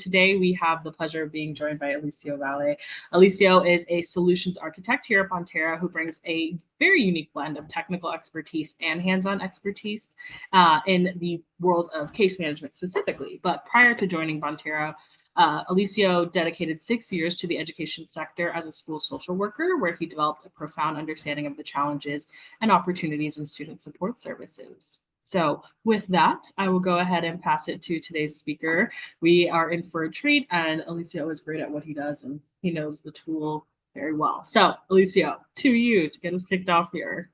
today we have the pleasure of being joined by Alicio Valle. Alicio is a solutions architect here at Bonterra who brings a very unique blend of technical expertise and hands-on expertise in the world of case management specifically. But prior to joining Bonterra, Alicio dedicated 6 years to the education sector as a school social worker, where he developed a profound understanding of the challenges and opportunities in student support services. So with that, I will go ahead and pass it to today's speaker. We are in for a treat, and Alicio is great at what he does, and he knows the tool very well. So Alicio, to you to get us kicked off here.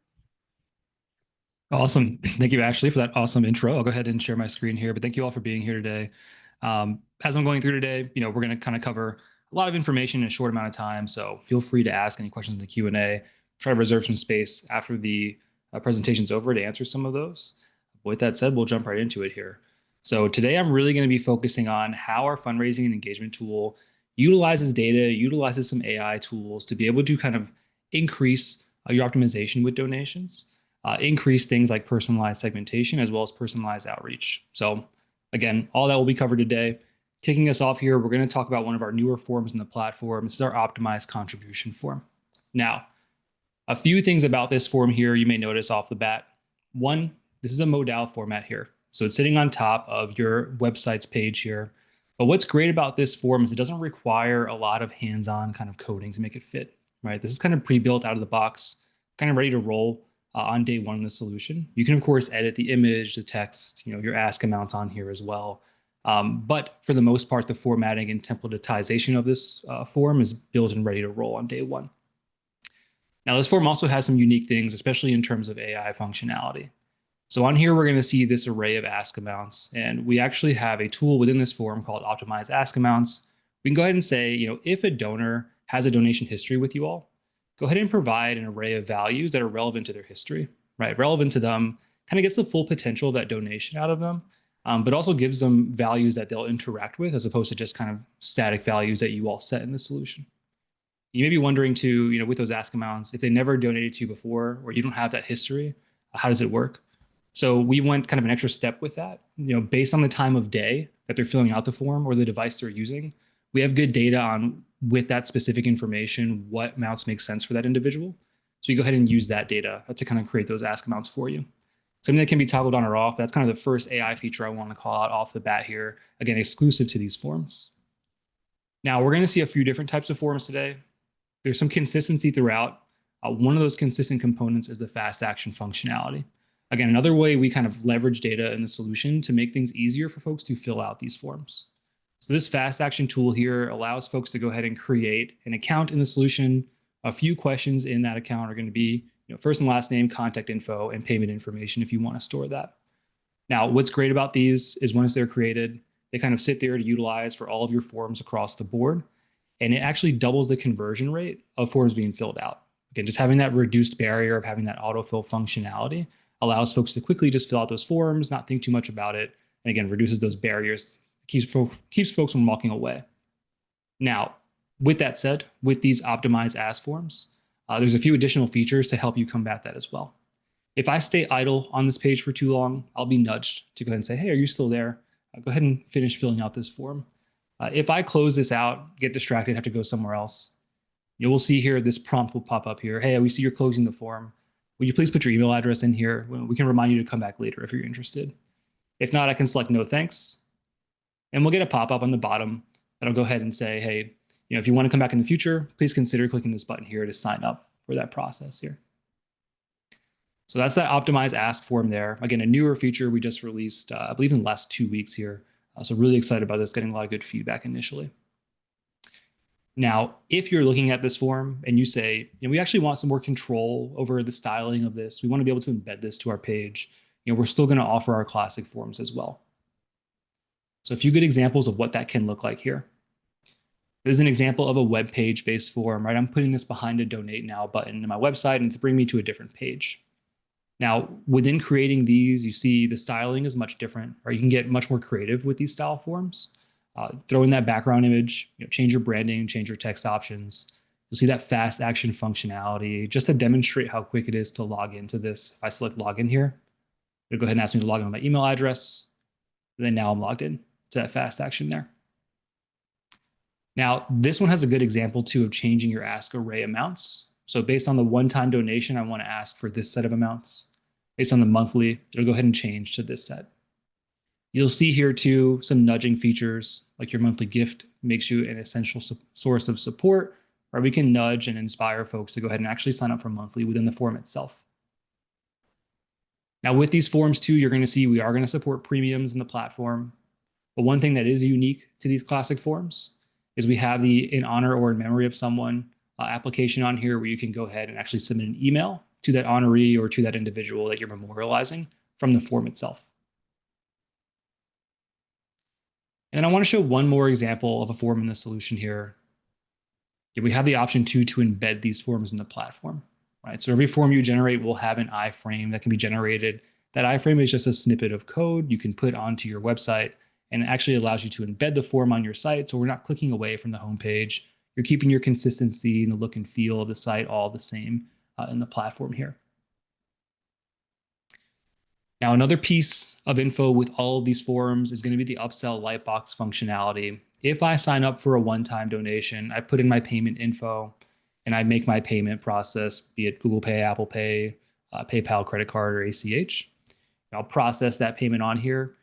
Awesome. Thank you, Ashley, for that awesome intro. I'll go ahead and share my screen here, but thank you all for being here today. As I'm going through today, we're going to kind of cover a lot of information in a short amount of time. So feel free to ask any questions in the Q&A. Try to reserve some space after the presentation's over to answer some of those. With that said, we'll jump right into it here. So today I'm really going to be focusing on how our fundraising and engagement tool utilizes data, utilizes some AI tools to be able to kind of increase your optimization with donations, increase things like personalized segmentation as well as personalized outreach. So again, all that will be covered today. Kicking us off here, we're going to talk about one of our newer forms in the platform. This is our optimized contribution form. Now, a few things about this form here you may notice off the bat. One, this is a modal format here. So it's sitting on top of your website's page here. But what's great about this form is it doesn't require a lot of hands-on kind of coding to make it fit, right? This is kind of pre-built out of the box, kind of ready to roll on day one in the solution. You can, of course, edit the image, the text, your ask amounts on here as well. But for the most part, the formatting and templatization of this form is built and ready to roll on day one. Now, this form also has some unique things, especially in terms of AI functionality. So on here, we're going to see this array of ask amounts, and we actually have a tool within this form called Optimize Ask Amounts. We can go ahead and say, if a donor has a donation history with you all, go ahead and provide an array of values that are relevant to their history, right? Relevant to them, kind of gets the full potential of that donation out of them, but also gives them values that they'll interact with as opposed to just kind of static values that you all set in the solution. You may be wondering too, with those ask amounts, if they never donated to you before or you don't have that history, how does it work? So we went kind of an extra step with that, based on the time of day that they're filling out the form or the device they're using. We have good data on, with that specific information, what amounts make sense for that individual. So you go ahead and use that data to kind of create those ask amounts for you. Something that can be toggled on or off. That's kind of the first AI feature I want to call out off the bat here. Again, exclusive to these forms. Now, we're going to see a few different types of forms today. There's some consistency throughout. One of those consistent components is the fast action functionality. Again, another way we kind of leverage data in the solution to make things easier for folks to fill out these forms. So this fast action tool here allows folks to go ahead and create an account in the solution. A few questions in that account are going to be first and last name, contact info, and payment information if you want to store that. Now, what's great about these is once they're created, they kind of sit there to utilize for all of your forms across the board. And it actually doubles the conversion rate of forms being filled out. Again, just having that reduced barrier of having that autofill functionality allows folks to quickly just fill out those forms, not think too much about it, and again, reduces those barriers, keeps folks from walking away. Now, with that said, with these optimized ask forms, there's a few additional features to help you combat that as well. If I stay idle on this page for too long, I'll be nudged to go ahead and say, hey, are you still there? Go ahead and finish filling out this form. If I close this out, get distracted, have to go somewhere else, you will see here, this prompt will pop up here. Hey, we see you're closing the form. Would you please put your email address in here? We can remind you to come back later if you're interested. If not, I can select no thanks. And we'll get a pop-up on the bottom that'll go ahead and say, hey, if you want to come back in the future, please consider clicking this button here to sign up for that process here. So that's that optimized ask form there. Again, a newer feature we just released, I believe in the last 2 weeks here. So really excited about this, getting a lot of good feedback initially. Now, if you're looking at this form and you say, we actually want some more control over the styling of this, we want to be able to embed this to our page, we're still going to offer our classic forms as well. So a few good examples of what that can look like here. This is an example of a web page based form, right? I'm putting this behind a donate now button in my website and it's bringing me to a different page. Now, within creating these, you see the styling is much different, right? You can get much more creative with these style forms. Throw in that background image, change your branding, change your text options. You'll see that fast action functionality just to demonstrate how quick it is to log into this. If I select login here, it'll go ahead and ask me to log in with my email address. And then now I'm logged in to that fast action there. Now, this one has a good example too of changing your ask array amounts. So based on the one-time donation, I want to ask for this set of amounts. Based on the monthly, it'll go ahead and change to this set. You'll see here too some nudging features, like your monthly gift makes you an essential source of support, where we can nudge and inspire folks to go ahead and actually sign up for monthly within the form itself. Now with these forms too, you're going to see we are going to support premiums in the platform. But one thing that is unique to these classic forms is we have the in honor or in memory of someone application on here where you can go ahead and actually submit an email to that honoree or to that individual that you're memorializing from the form itself. And I want to show one more example of a form in the solution here. We have the option to embed these forms in the platform, right? So every form you generate will have an iframe that can be generated. That iframe is just a snippet of code you can put onto your website, and it actually allows you to embed the form on your site. So we're not clicking away from the homepage. You're keeping your consistency and the look and feel of the site all the same in the platform here. Now, another piece of info with all of these forms is going to be the upsell lightbox functionality. If I sign up for a one-time donation, I put in my payment info and I make my payment process, be it Google Pay, Apple Pay, PayPal, credit card, or ACH. I'll process that payment on here.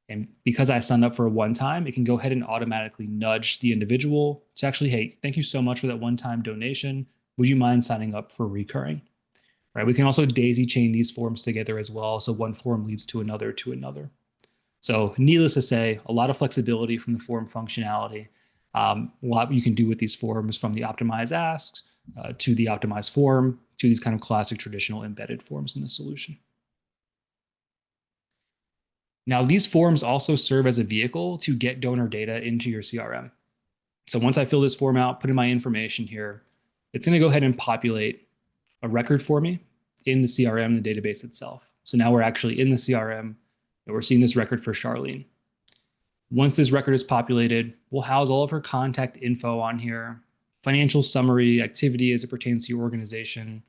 And because I signed up for a one-time, it can go ahead and automatically nudge the individual to actually, hey, thank you so much for that one-time donation. Would you mind signing up for recurring? Right? We can also daisy chain these forms together as well. So one form leads to another to another. So needless to say, a lot of flexibility from the form functionality. A lot you can do with these forms, from the optimize asks to the optimized form to these kind of classic traditional embedded forms in the solution. Now, these forms also serve as a vehicle to get donor data into your CRM. So once I fill this form out, put in my information here, it's going to go ahead and populate a record for me in the CRM, the database itself. So now we're actually in the CRM and we're seeing this record for Charlene. Once this record is populated, we'll house all of her contact info on here, financial summary, activity as it pertains to your organization.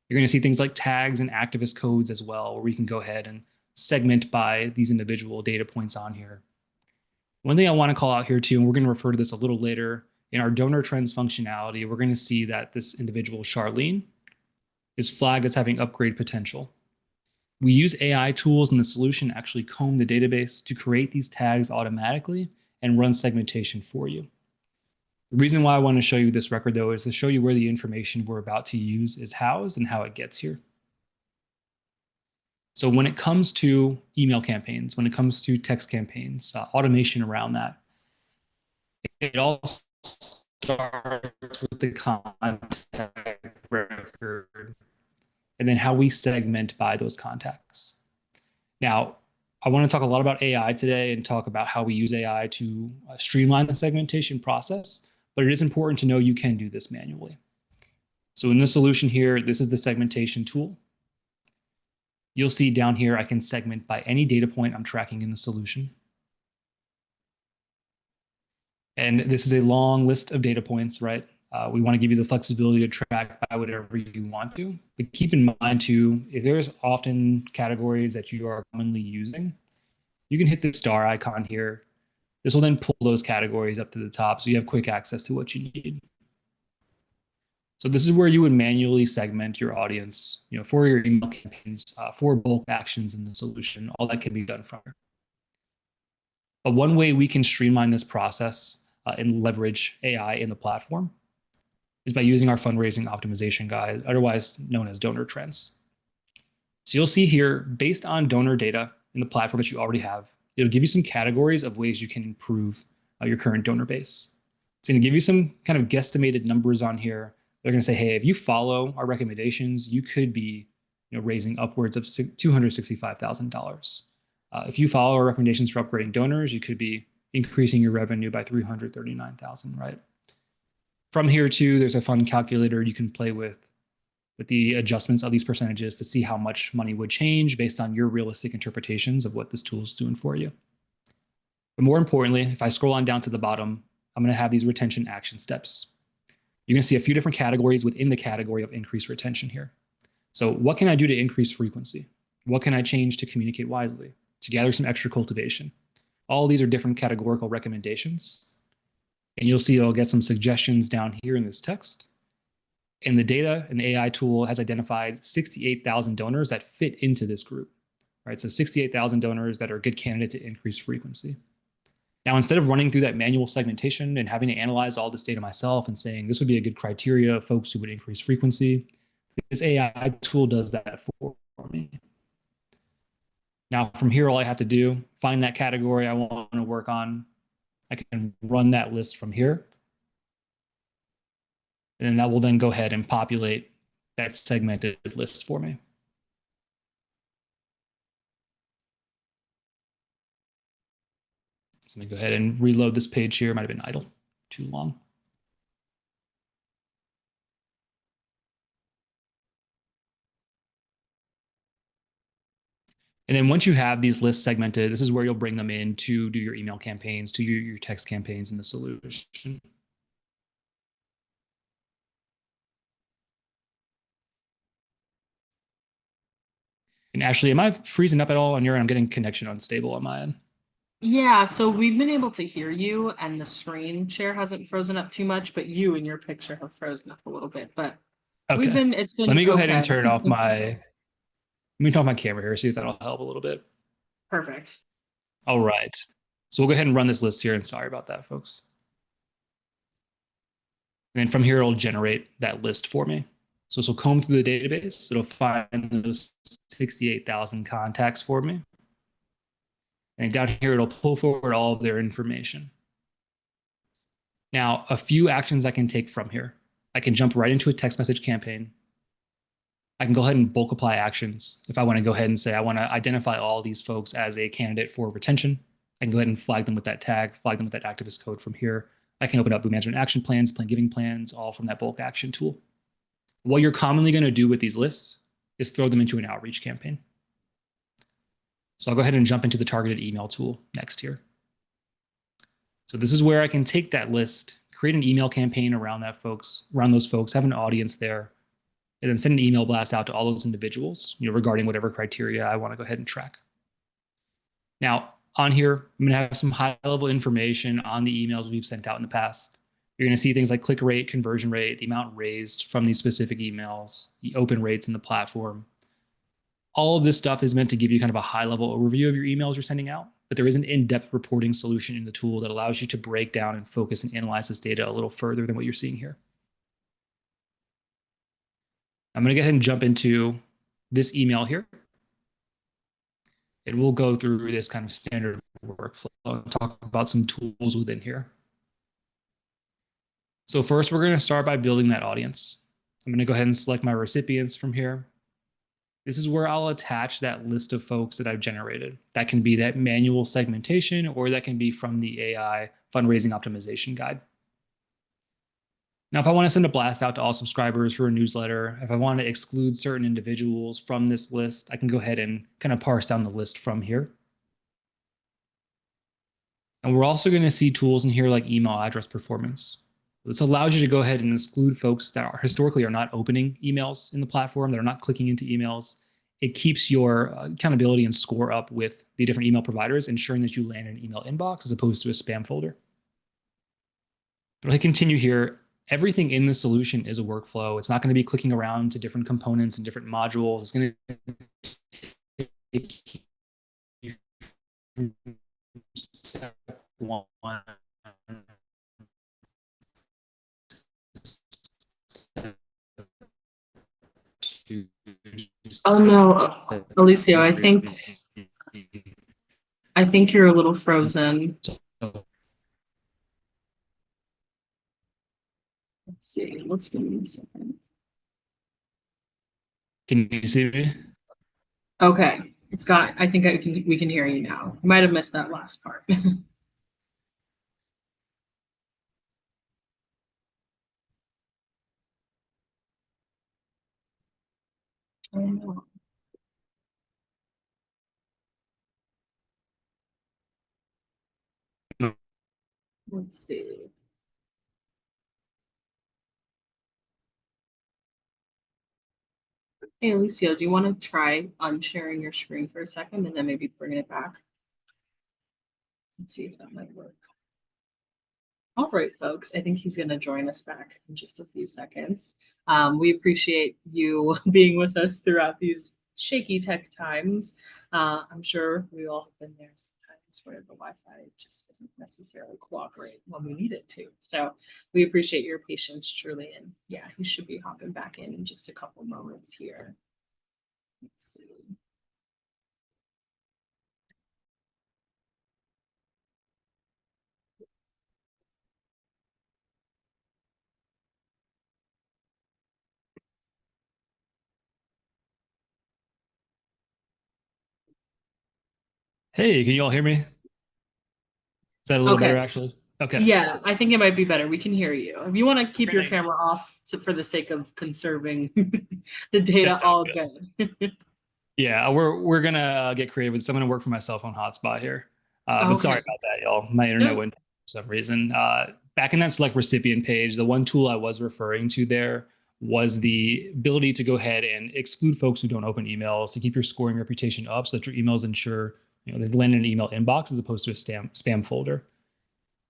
You're going to see things like tags and activist codes as well, where we can go ahead and segment by these individual data points on here. One thing I want to call out here too, and we're going to refer to this a little later, in our donor trends functionality, we're going to see that this individual, Charlene, is flagged as having upgrade potential. We use AI tools in the solution to actually comb the database to create these tags automatically and run segmentation for you. The reason why I want to show you this record, though, is to show you where the information we're about to use is housed and how it gets here. So when it comes to email campaigns, when it comes to text campaigns, automation around that, it all starts with the contact record and then how we segment by those contacts. Now, I want to talk a lot about AI today and talk about how we use AI to streamline the segmentation process, but it is important to know you can do this manually. So in the solution here, this is the segmentation tool. You'll see down here, I can segment by any data point I'm tracking in the solution. And this is a long list of data points, right? We want to give you the flexibility to track by whatever you want to. But keep in mind too, if there's often categories that you are commonly using, you can hit the star icon here. This will then pull those categories up to the top so you have quick access to what you need. So this is where you would manually segment your audience, for your email campaigns, for bulk actions in the solution. All that can be done from here. But one way we can streamline this process and leverage AI in the platform is by using our fundraising optimization guide, otherwise known as donor trends. So you'll see here, based on donor data in the platform that you already have, it'll give you some categories of ways you can improve your current donor base. It's going to give you some kind of guesstimated numbers on here. They're going to say, hey, if you follow our recommendations, you could be raising upwards of $265,000. If you follow our recommendations for upgrading donors, you could be increasing your revenue by $339,000, right? From here too, there's a fun calculator you can play with the adjustments of these percentages to see how much money would change based on your realistic interpretations of what this tool is doing for you. But more importantly, if I scroll on down to the bottom, I'm going to have these retention action steps. You're going to see a few different categories within the category of increased retention here. So what can I do to increase frequency? What can I change to communicate wisely, to gather some extra cultivation? All of these are different categorical recommendations. And you'll see it'll get some suggestions down here in this text. And the data and the AI tool has identified 68,000 donors that fit into this group, right? So 68,000 donors that are a good candidate to increase frequency. Now, instead of running through that manual segmentation and having to analyze all this data myself and saying this would be a good criteria of folks who would increase frequency, this AI tool does that for me. Now, from here, all I have to do, find that category I want to work on. I can run that list from here. And that will then go ahead and populate that segmented list for me. So let me go ahead and reload this page here. It might have been idle too long. And then once you have these lists segmented, this is where you'll bring them in to do your email campaigns, to your text campaigns in the solution. And Ashley, am I freezing up at all on your end? I'm getting connection unstable on my end. Yeah, so we've been able to hear you and the screen share hasn't frozen up too much, but you and your picture have frozen up a little bit. But Okay. it's been Let me go ahead and okay. turn off my camera here, see if that'll help a little bit. Perfect. All right. So we'll go ahead and run this list here, and sorry about that, folks. And then from here, it'll generate that list for me. So this will comb through the database. It'll find those 68,000 contacts for me. And down here, it'll pull forward all of their information. Now, a few actions I can take from here. I can jump right into a text message campaign. I can go ahead and bulk apply actions. If I want to go ahead and say I want to identify all these folks as a candidate for retention, I can go ahead and flag them with that tag, flag them with that activist code from here. I can open up Boot Management action plans, plan giving plans, all from that bulk action tool. What you're commonly going to do with these lists is throw them into an outreach campaign. So I'll go ahead and jump into the targeted email tool next here. So this is where I can take that list, create an email campaign around those folks, have an audience there, and then send an email blast out to all those individuals, regarding whatever criteria I want to go ahead and track. Now, on here, I'm going to have some high-level information on the emails we've sent out in the past. You're going to see things like click rate, conversion rate, the amount raised from these specific emails, the open rates in the platform. All of this stuff is meant to give you kind of a high-level overview of your emails you're sending out, but there is an in-depth reporting solution in the tool that allows you to break down and focus and analyze this data a little further than what you're seeing here. I'm going to go ahead and jump into this email here. And we'll go through this kind of standard workflow and talk about some tools within here. So first, we're going to start by building that audience. I'm going to go ahead and select my recipients from here. This is where I'll attach that list of folks that I've generated. That can be that manual segmentation, or that can be from the AI fundraising optimization guide. Now, if I want to send a blast out to all subscribers for a newsletter, if I want to exclude certain individuals from this list, I can go ahead and kind of parse down the list from here. And we're also going to see tools in here like email address performance. This allows you to go ahead and exclude folks that historically are not opening emails in the platform, that are not clicking into emails. It keeps your accountability and score up with the different email providers, ensuring that you land in an email inbox as opposed to a spam folder. But I continue here. Everything in the solution is a workflow. It's not going to be clicking around to different components and different modules. It's going to take you from step one. Oh no, Alicio, I think you're a little frozen. Let's see. Let's give me a second. Can you see me? Okay. I think we can hear you now. You might have missed that last part. Oh no. No. Let's see. Hey, Alicia, do you want to try unsharing your screen for a second and then maybe bringing it back? Let's see if that might work. All right, folks, I think he's going to join us back in just a few seconds. We appreciate you being with us throughout these shaky tech times. I'm sure we all have been there sometimes where the Wi-Fi just doesn't necessarily cooperate when we need it to. So we appreciate your patience truly. And yeah, he should be hopping back in just a couple moments here. Let's see. Hey, can you all hear me? Is that a little better Okay. actually? Okay. Yeah, I think it might be better. We can hear you. If you want to keep We're your gonna, camera off for the sake of conserving the that data, sounds all good. good. Yeah, we're gonna get creative with this. I'm gonna work from my cell phone hotspot here. But sorry Okay. about that, y'all. My internet No. went for some reason. Back in that select recipient page, the one tool I was referring to there was the ability to go ahead and exclude folks who don't open emails to keep your scoring reputation up so that your emails ensure they land in an email inbox as opposed to a spam folder.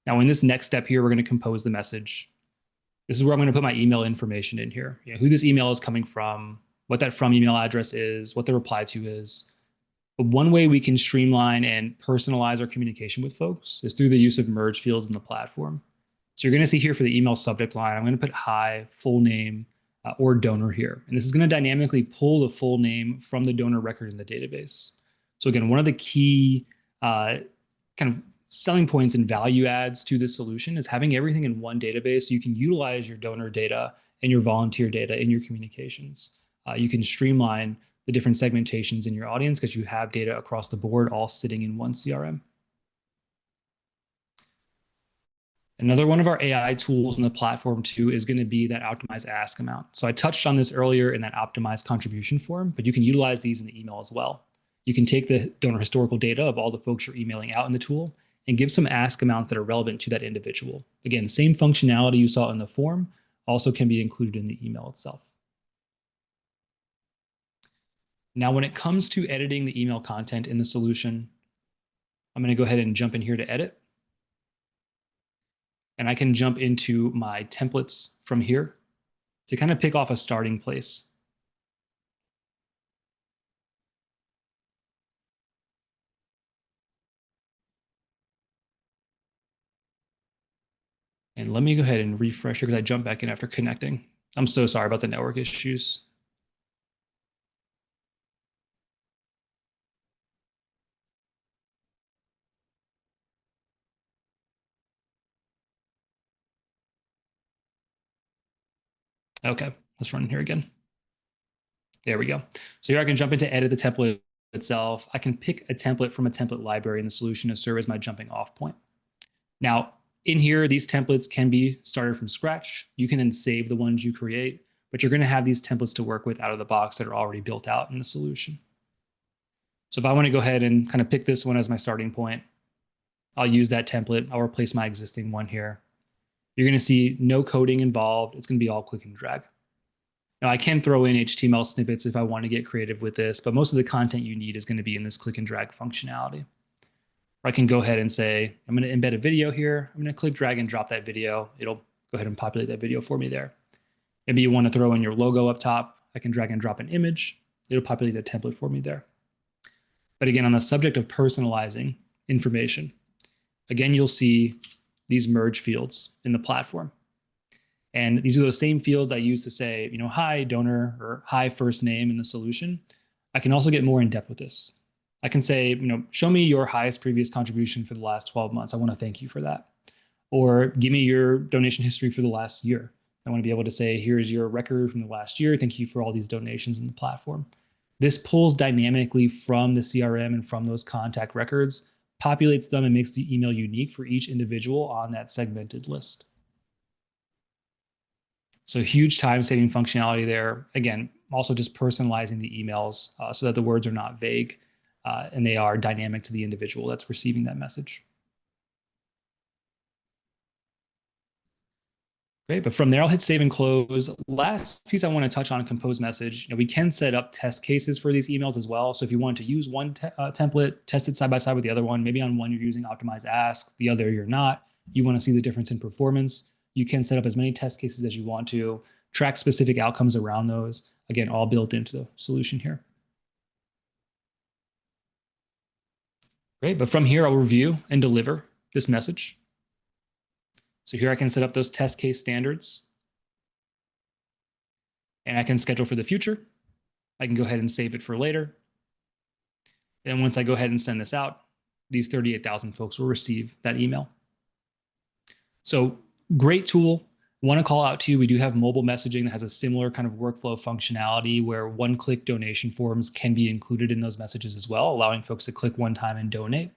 Now, in this next step here, we're going to compose the message. This is where I'm going to put my email information in here. Who this email is coming from, what that from email address is, what the reply to is. But one way we can streamline and personalize our communication with folks is through the use of merge fields in the platform. So you're going to see here for the email subject line, I'm going to put hi, full name, or donor here. And this is going to dynamically pull the full name from the donor record in the database. So again, one of the key kind of selling points and value adds to this solution is having everything in one database so you can utilize your donor data and your volunteer data in your communications. You can streamline the different segmentations in your audience because you have data across the board all sitting in one CRM. Another one of our AI tools in the platform too is going to be that optimized ask amount. So I touched on this earlier in that optimized contribution form, but you can utilize these in the email as well. You can take the donor historical data of all the folks you're emailing out in the tool and give some ask amounts that are relevant to that individual. Again, same functionality you saw in the form also can be included in the email itself. Now, when it comes to editing the email content in the solution, I'm going to go ahead and jump in here to edit. And I can jump into my templates from here to kind of pick off a starting place. And let me go ahead and refresh here because I jumped back in after connecting. I'm so sorry about the network issues. Okay, let's run here again. There we go. So here I can jump into edit the template itself. I can pick a template from a template library in the solution to serve as my jumping off point. Now, in here, these templates can be started from scratch. You can then save the ones you create, but you're going to have these templates to work with out of the box that are already built out in the solution. So if I want to go ahead and kind of pick this one as my starting point, I'll use that template. I'll replace my existing one here. You're going to see no coding involved. It's going to be all click and drag. Now, I can throw in HTML snippets if I want to get creative with this, but most of the content you need is going to be in this click and drag functionality. Or I can go ahead and say, I'm going to embed a video here. I'm going to click, drag, and drop that video. It'll go ahead and populate that video for me there. Maybe you want to throw in your logo up top. I can drag and drop an image. It'll populate the template for me there. But again, on the subject of personalizing information, again, you'll see these merge fields in the platform. And these are those same fields I use to say, hi, donor, or hi, first name in the solution. I can also get more in depth with this. I can say, show me your highest previous contribution for the last 12 months. I want to thank you for that. Or give me your donation history for the last year. I want to be able to say, here's your record from the last year. Thank you for all these donations in the platform. This pulls dynamically from the CRM and from those contact records, populates them, and makes the email unique for each individual on that segmented list. So huge time-saving functionality there. Again, also just personalizing the emails so that the words are not vague and they are dynamic to the individual that's receiving that message. Great, but from there, I'll hit save and close. Last piece I want to touch on compose message. We can set up test cases for these emails as well. So if you want to use one template, test it side by side with the other one. Maybe on one you're using optimize ask, the other you're not. You want to see the difference in performance. You can set up as many test cases as you want to, track specific outcomes around those. Again, all built into the solution here. Great, but from here, I'll review and deliver this message. So here I can set up those test case standards. And I can schedule for the future. I can go ahead and save it for later. And once I go ahead and send this out, these 38,000 folks will receive that email. So great tool. Want to call out to you, we do have mobile messaging that has a similar kind of workflow functionality where one-click donation forms can be included in those messages as well, allowing folks to click one time and donate.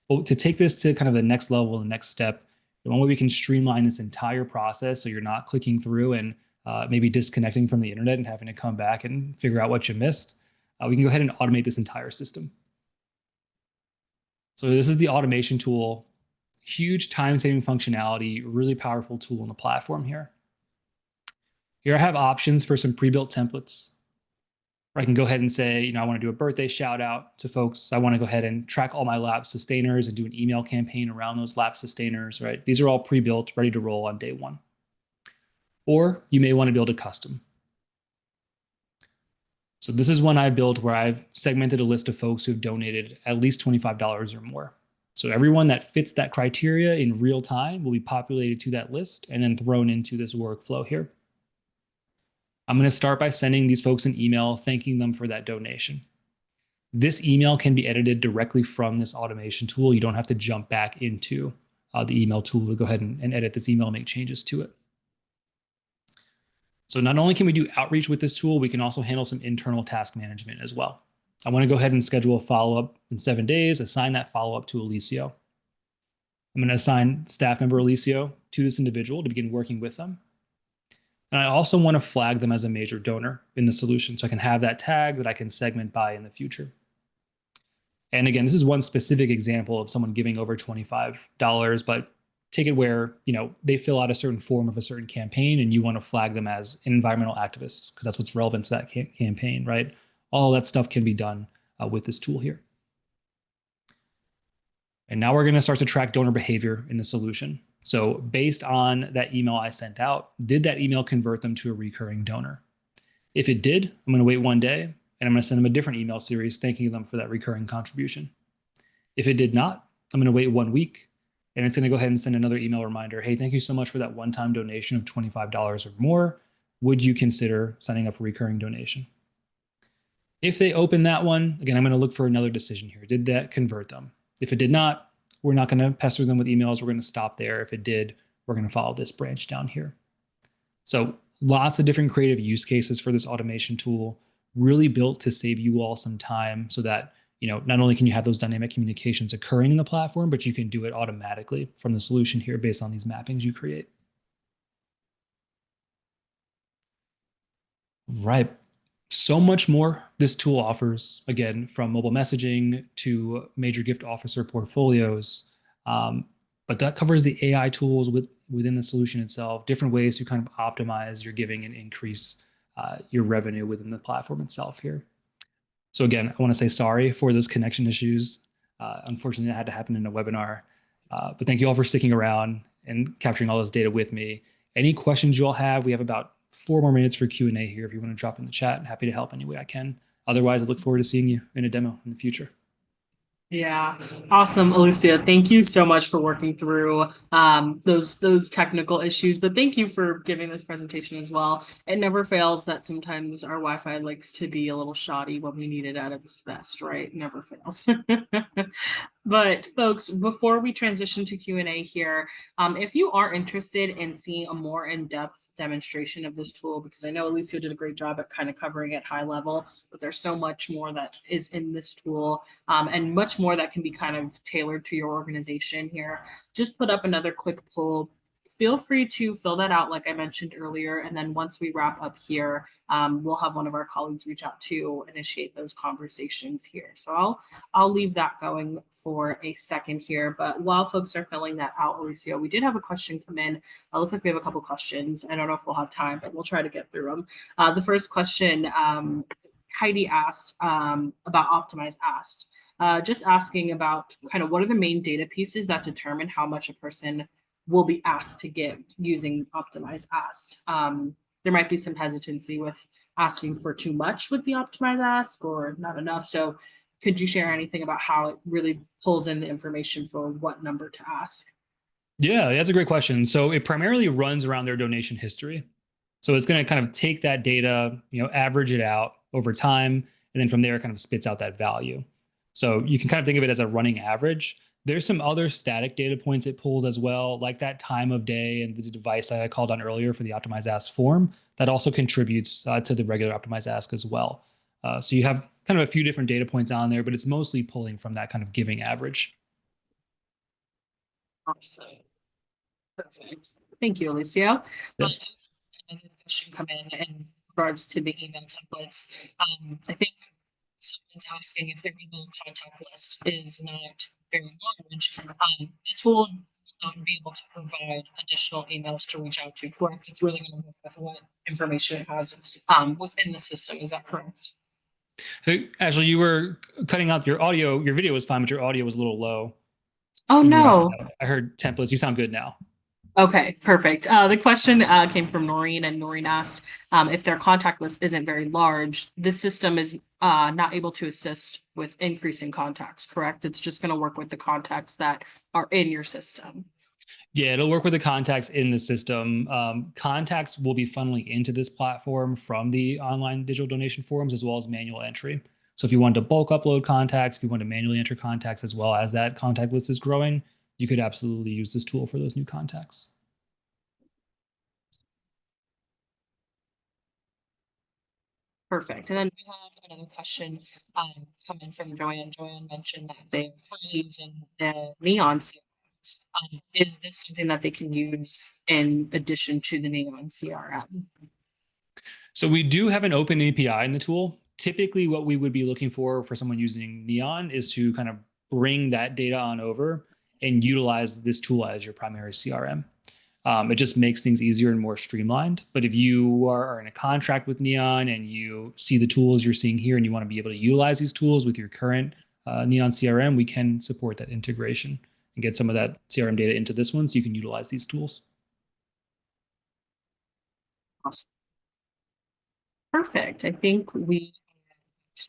But to take this to kind of the next level, the next step, the one way we can streamline this entire process so you're not clicking through and maybe disconnecting from the internet and having to come back and figure out what you missed, we can go ahead and automate this entire system. So this is the automation tool, huge time-saving functionality, really powerful tool on the platform here. Here I have options for some pre-built templates where I can go ahead and say, I want to do a birthday shout out to folks. I want to go ahead and track all my lab sustainers and do an email campaign around those lab sustainers, right? These are all pre-built, ready to roll on day one. Or you may want to build a custom. So this is one I built where I've segmented a list of folks who've donated at least $25 or more. So everyone that fits that criteria in real time will be populated to that list and then thrown into this workflow here. I'm going to start by sending these folks an email thanking them for that donation. This email can be edited directly from this automation tool. You don't have to jump back into the email tool to go ahead and edit this email and make changes to it. So not only can we do outreach with this tool, we can also handle some internal task management as well. I want to go ahead and schedule a follow-up in 7 days, assign that follow-up to Alicio. I'm going to assign staff member Alicio to this individual to begin working with them. And I also want to flag them as a major donor in the solution so I can have that tag that I can segment by in the future. And again, this is one specific example of someone giving over $25, but take it where, they fill out a certain form of a certain campaign and you want to flag them as environmental activists because that's what's relevant to that campaign, right? All that stuff can be done with this tool here. And now we're going to start to track donor behavior in the solution. So based on that email I sent out, did that email convert them to a recurring donor? If it did, I'm going to wait 1 day and I'm going to send them a different email series thanking them for that recurring contribution. If it did not, I'm going to wait 1 week and it's going to go ahead and send another email reminder. Hey, thank you so much for that one-time donation of $25 or more. Would you consider signing up for recurring donation? If they open that one, again, I'm going to look for another decision here. Did that convert them? If it did not, we're not going to pester them with emails. We're going to stop there. If it did, we're going to follow this branch down here. So lots of different creative use cases for this automation tool, really built to save you all some time so that, not only can you have those dynamic communications occurring in the platform, but you can do it automatically from the solution here based on these mappings you create. Right. So much more this tool offers, again, from mobile messaging to major gift officer portfolios. But that covers the AI tools within the solution itself, different ways to kind of optimize your giving and increase your revenue within the platform itself here. So again, I want to say sorry for those connection issues. Unfortunately, that had to happen in a webinar. But thank you all for sticking around and capturing all this data with me. Any questions you all have, we have about 4 more minutes for Q&A here. If you want to drop in the chat, I'm happy to help any way I can. Otherwise, I look forward to seeing you in a demo in the future. Yeah, awesome, Alicia. Thank you so much for working through those technical issues, but thank you for giving this presentation as well. It never fails that sometimes our Wi-Fi likes to be a little shoddy when we need it at its best, right? Never fails. But folks, before we transition to Q&A here, if you are interested in seeing a more in-depth demonstration of this tool, because I know Alicia did a great job at kind of covering it high level, but there's so much more that is in this tool and much more that can be kind of tailored to your organization here. Just put up another quick poll. Feel free to fill that out like I mentioned earlier. And then once we wrap up here, we'll have one of our colleagues reach out to initiate those conversations here. So I'll leave that going for a second here. But while folks are filling that out, Alicia, we did have a question come in. It looks like we have a couple questions. I don't know if we'll have time, but we'll try to get through them. The first question, Heidi asked about Optimize asked, just asking about kind of what are the main data pieces that determine how much a person will be asked to give using Optimize Asked. There might be some hesitancy with asking for too much with the Optimize Ask or not enough. So could you share anything about how it really pulls in the information for what number to ask? Yeah, that's a great question. So it primarily runs around their donation history. So it's going to kind of take that data, average it out over time, and then from there, it kind of spits out that value. So you can kind of think of it as a running average. There's some other static data points it pulls as well, like that time of day and the device that I called on earlier for the Optimize Ask form that also contributes to the regular Optimize Ask as well. So you have kind of a few different data points on there, but it's mostly pulling from that kind of giving average. Awesome. Perfect. Thank you, Alicia. Yeah. Another question come in regards to the email templates. I think someone's asking if their email contact list is not very large. The tool will not be able to provide additional emails to reach out to, correct? It's really going to work with what information it has within the system. Is that correct? So Ashley, you were cutting out your audio. Your video was fine, but your audio was a little low. Oh, no. I heard templates. You sound good now. Okay, perfect. The question came from Noreen, and Noreen asked if their contact list isn't very large, the system is not able to assist with increasing contacts, correct? It's just going to work with the contacts that are in your system. Yeah, it'll work with the contacts in the system. Contacts will be funneling into this platform from the online digital donation forums as well as manual entry. So if you want to bulk upload contacts, if you want to manually enter contacts as well as that contact list is growing, you could absolutely use this tool for those new contacts. Perfect. And then we have another question come in from Joanne. Joanne mentioned that they're currently using the Neon CRM. Is this something that they can use in addition to the Neon CRM? So we do have an open API in the tool. Typically, what we would be looking for someone using Neon is to kind of bring that data on over and utilize this tool as your primary CRM. It just makes things easier and more streamlined. But if you are in a contract with Neon and you see the tools you're seeing here and you want to be able to utilize these tools with your current Neon CRM, we can support that integration and get some of that CRM data into this one so you can utilize these tools. Awesome. Perfect. I think we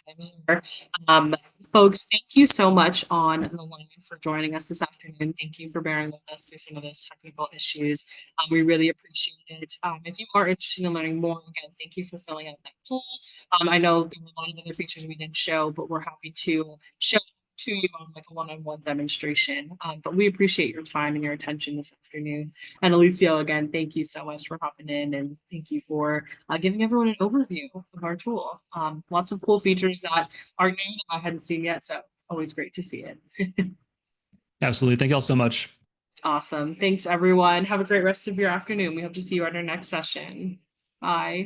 have time here. Folks, thank you so much on the line for joining us this afternoon. Thank you for bearing with us through some of those technical issues. We really appreciate it. If you are interested in learning more, again, thank you for filling out that poll. I know there were a lot of other features we didn't show, but we're happy to show to you on like a one-on-one demonstration. But we appreciate your time and your attention this afternoon. And Alicia, again, thank you so much for hopping in, and thank you for giving everyone an overview of our tool. Lots of cool features that are new that I hadn't seen yet, so always great to see it. Absolutely. Thank you all so much. Awesome. Thanks, everyone. Have a great rest of your afternoon. We hope to see you at our next session. Bye.